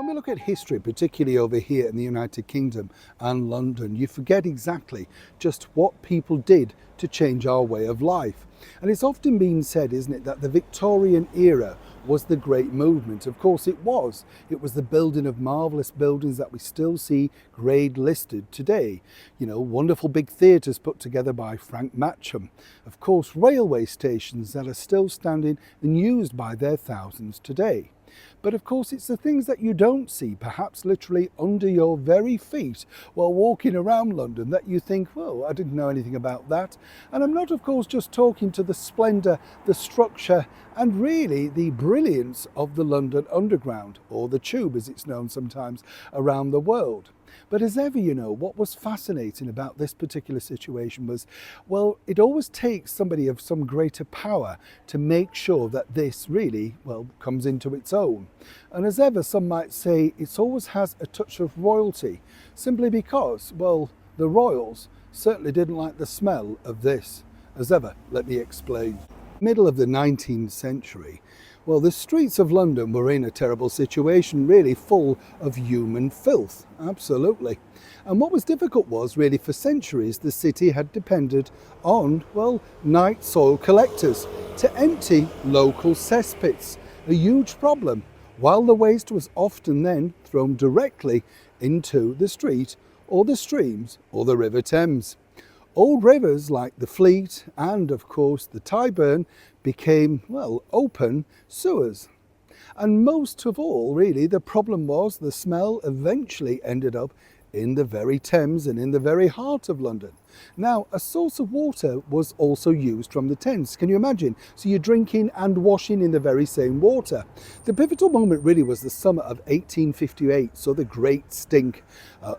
When we look at history, particularly over here in the United Kingdom and London, you forget exactly just what people did to change our way of life. And it's often been said, isn't it, that the Victorian era was the great movement. Of course it was. It was the building of marvellous buildings that we still see grade listed today. You know, wonderful big theatres put together by Frank Matcham. Of course, railway stations that are still standing and used by their thousands today. But of course, it's the things that you don't see, perhaps literally under your very feet while walking around London, that you think, well, I didn't know anything about that. And I'm not, of course, just talking to the splendour, the structure, and really the brilliance of the London Underground, or the Tube as it's known sometimes around the world. But as ever, you know, what was fascinating about this particular situation was, well, it always takes somebody of some greater power to make sure that this really, well, comes into its own. And as ever, some might say it always has a touch of royalty, simply because, well, the royals certainly didn't like the smell of this. As ever, let me explain. Middle of the 19th century, well, the streets of London were in a terrible situation, really full of human filth, absolutely. And what was difficult was, really, for centuries, the city had depended on, well, night soil collectors to empty local cesspits, a huge problem, while the waste was often then thrown directly into the street or the streams or the River Thames. Old rivers like the Fleet and, of course, the Tyburn became, well, open sewers. And most of all, really, the problem was the smell eventually ended up in the very Thames and in the very heart of London. Now, a source of water was also used from the Thames. Can you imagine? So you're drinking and washing in the very same water. The pivotal moment really was the summer of 1858, so the Great Stink.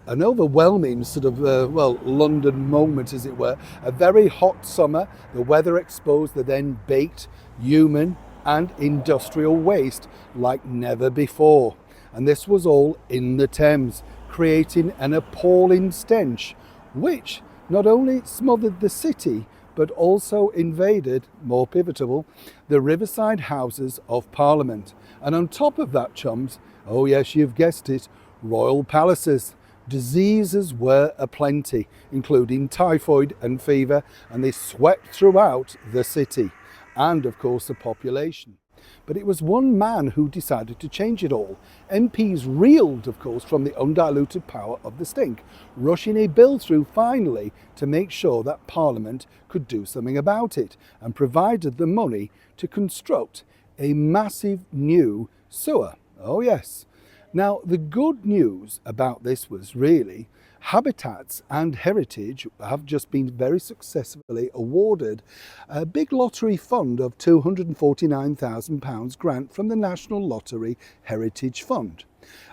An overwhelming sort of, well, London moment, as it were. A very hot summer, the weather exposed the then baked human and industrial waste like never before. And this was all in the Thames, creating an appalling stench, which not only smothered the city, but also invaded, more pivotal, the riverside houses of Parliament. And on top of that, chums, oh yes, you've guessed it, royal palaces. Diseases were aplenty, including typhoid and fever, and they swept throughout the city and, of course, the population. But it was one man who decided to change it all. MPs reeled, of course, from the undiluted power of the stink, rushing a bill through finally to make sure that Parliament could do something about it, and provided the money to construct a massive new sewer. Oh yes. Now, the good news about this was really Habitats and Heritage have just been very successfully awarded a big lottery fund of £249,000 grant from the National Lottery Heritage Fund.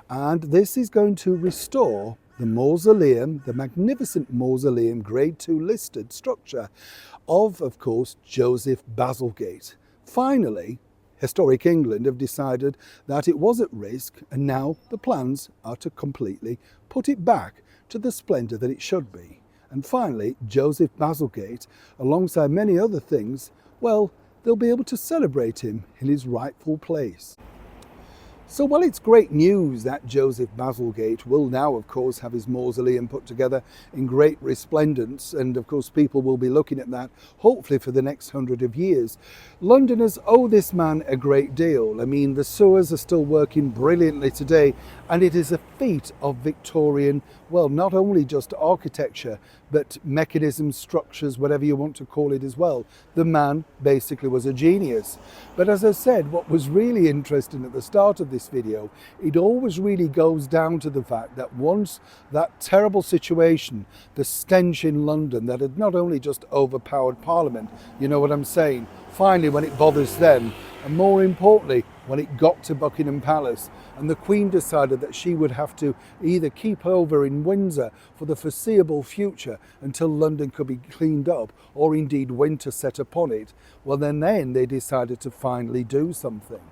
And this is going to restore the mausoleum, the magnificent mausoleum Grade 2 listed structure of course, Joseph Bazalgette. Finally, Historic England have decided that it was at risk, and now the plans are to completely put it back to the splendour that it should be. And finally, Joseph Bazalgette, alongside many other things, well, they'll be able to celebrate him in his rightful place. So while it's great news that Joseph Bazalgette will now, of course, have his mausoleum put together in great resplendence, and of course people will be looking at that hopefully for the next 100 of years, Londoners owe this man a great deal. I mean, the sewers are still working brilliantly today, and it is a feat of Victorian, well, not only just architecture, but mechanisms, structures, whatever you want to call it as well. The man basically was a genius. But as I said, what was really interesting at the start of this video, it always really goes down to the fact that once that terrible situation, the stench in London that had not only just overpowered Parliament, you know what I'm saying, finally when it bothers them, and more importantly, when it got to Buckingham Palace, and the Queen decided that she would have to either keep over in Windsor for the foreseeable future until London could be cleaned up, or indeed winter set upon it, well then they decided to finally do something.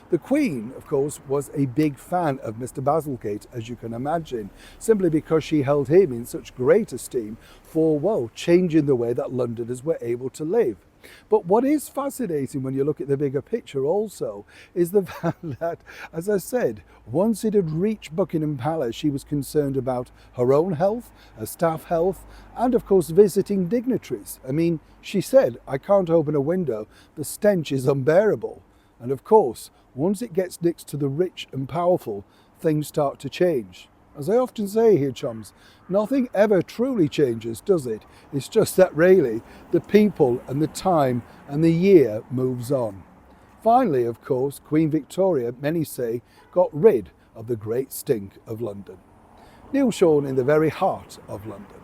The Queen, of course, was a big fan of Mr. Bazalgette, as you can imagine, simply because she held him in such great esteem for, well, changing the way that Londoners were able to live. But what is fascinating when you look at the bigger picture also is the fact that, as I said, once it had reached Buckingham Palace, she was concerned about her own health, her staff health, and of course visiting dignitaries. I mean, she said, I can't open a window, the stench is unbearable. And of course, once it gets next to the rich and powerful, things start to change. As I often say here, chums, nothing ever truly changes, does it? It's just that really the people and the time and the year moves on. Finally, of course, Queen Victoria, many say, got rid of the great stink of London. Neil Sean in the very heart of London.